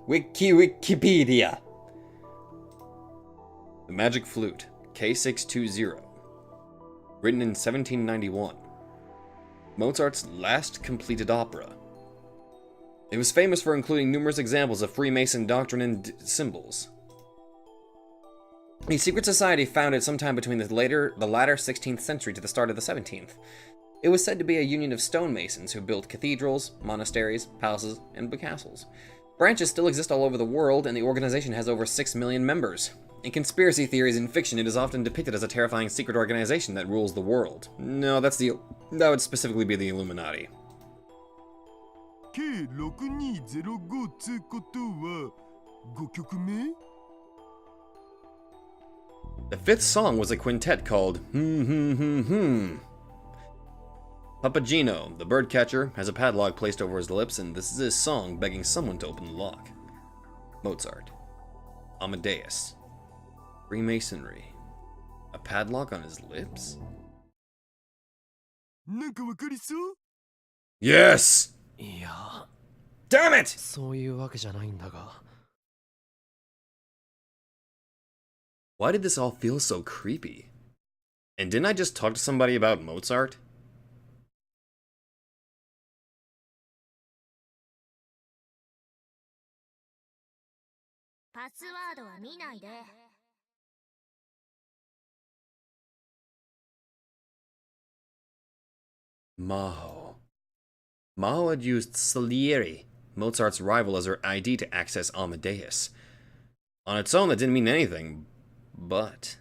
[SPEAKER 1] Wikipedia. The Magic Flute, K620. Written in 1791. Mozart's last completed opera. It was famous for including numerous examples of Freemason doctrine and symbols. A secret society founded sometime between the latter 16th century to the start of the 17th. It was said to be a union of stonemasons who built cathedrals, monasteries, palaces, and castles. Branches still exist all over the world, and the organization has over 6 million members. In conspiracy theories and fiction, it is often depicted as a terrifying secret organization that rules the world. No, that would specifically be the Illuminati.
[SPEAKER 6] K6205 つことは5曲目?
[SPEAKER 1] The fifth song was a quintet called Papageno, the birdcatcher, has a padlock placed over his lips, and this is his song begging someone to open the lock. Mozart. Amadeus. Freemasonry. A padlock on his lips?
[SPEAKER 6] なんかわかりそう?
[SPEAKER 1] Yes!
[SPEAKER 2] いや、
[SPEAKER 1] Damn it!
[SPEAKER 2] そういうわけじゃないんだが。
[SPEAKER 1] Why did this all feel so creepy? And didn't I just talk to somebody about Mozart?
[SPEAKER 4] パスワードは見ないで。
[SPEAKER 1] Maho. Maho had used Salieri, Mozart's rival, as her ID to access Amadeus. On its own, that didn't mean anything, but...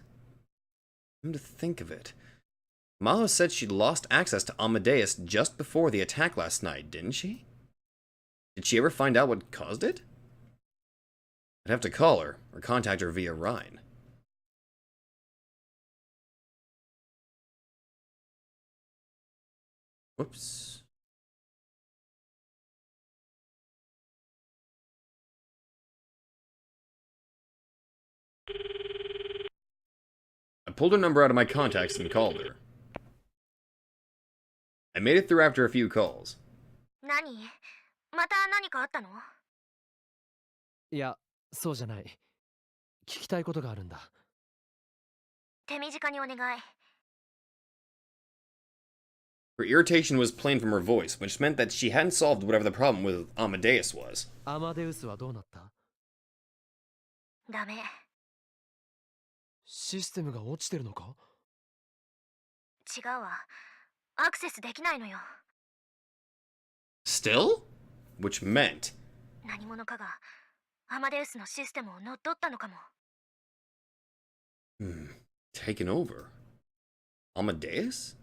[SPEAKER 1] come to think of it, Maho said she'd lost access to Amadeus just before the attack last night, didn't she? Did she ever find out what caused it? I'd have to call her, or contact her via Rhine. Whoops. I pulled her number out of my contacts and called her. I made it through after a few calls.
[SPEAKER 4] 何？また何かあったの？
[SPEAKER 2] いや、そうじゃない。聞きたいことがあるんだ。
[SPEAKER 4] 手短にお願い。
[SPEAKER 1] Her irritation was plain from her voice, which meant that she hadn't solved whatever the problem with Amadeus was.
[SPEAKER 2] アマデウスはどうなった？
[SPEAKER 4] ダメ。
[SPEAKER 2] システムが落ちてるのか？
[SPEAKER 4] 違うわ。アクセスできないのよ。
[SPEAKER 1] Still? Which meant...
[SPEAKER 4] 何者かがアマデウスのシステムを乗っ取ったのかも。
[SPEAKER 1] taken over? Amadeus?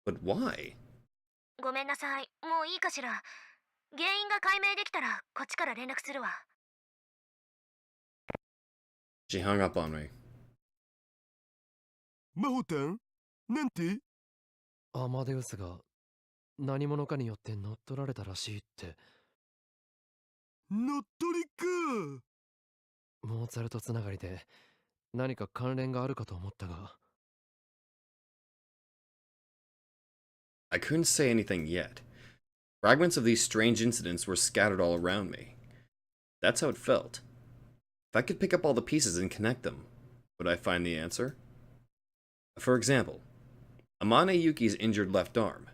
[SPEAKER 1] But why?
[SPEAKER 4] ごめんなさい。もういいかしら。原因が解明できたらこっちから連絡するわ。
[SPEAKER 1] She hung up on me.
[SPEAKER 6] マホタン？なんて？
[SPEAKER 2] アマデウスが何者かによって乗っ取られたらしいって。
[SPEAKER 6] 乗っ取りか。
[SPEAKER 2] モーツァルトつながりで何か関連があるかと思ったが。
[SPEAKER 1] I couldn't say anything yet. Fragments of these strange incidents were scattered all around me. That's how it felt. If I could pick up all the pieces and connect them, would I find the answer? For example, Amane Yuki's injured left arm.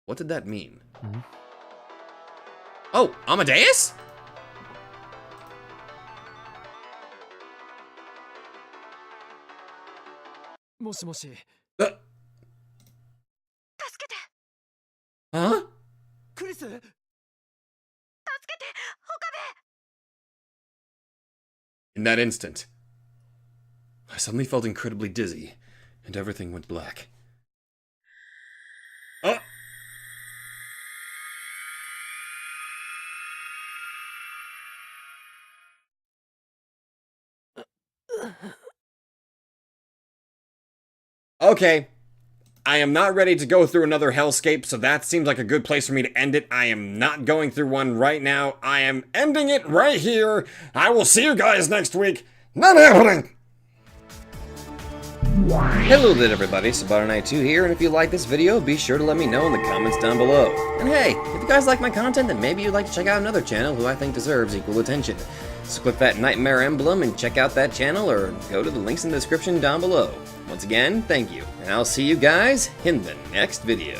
[SPEAKER 1] What did that mean? Oh, Amadeus? Huh? In that instant, I suddenly felt incredibly dizzy, and everything went black. Okay. I am not ready to go through another hellscape, so that seems like a good place for me to end it. I am not going through one right now. I am ending it right here. I will see you guys next week. Not happening! Hello there everybody, Sabato92 here, and if you like this video, be sure to let me know in the comments down below. And hey, if you guys like my content, then maybe you'd like to check out another channel who I think deserves equal attention. So click that nightmare emblem and check out that channel, or go to the links in the description down below. Once again, thank you, and I'll see you guys in the next video.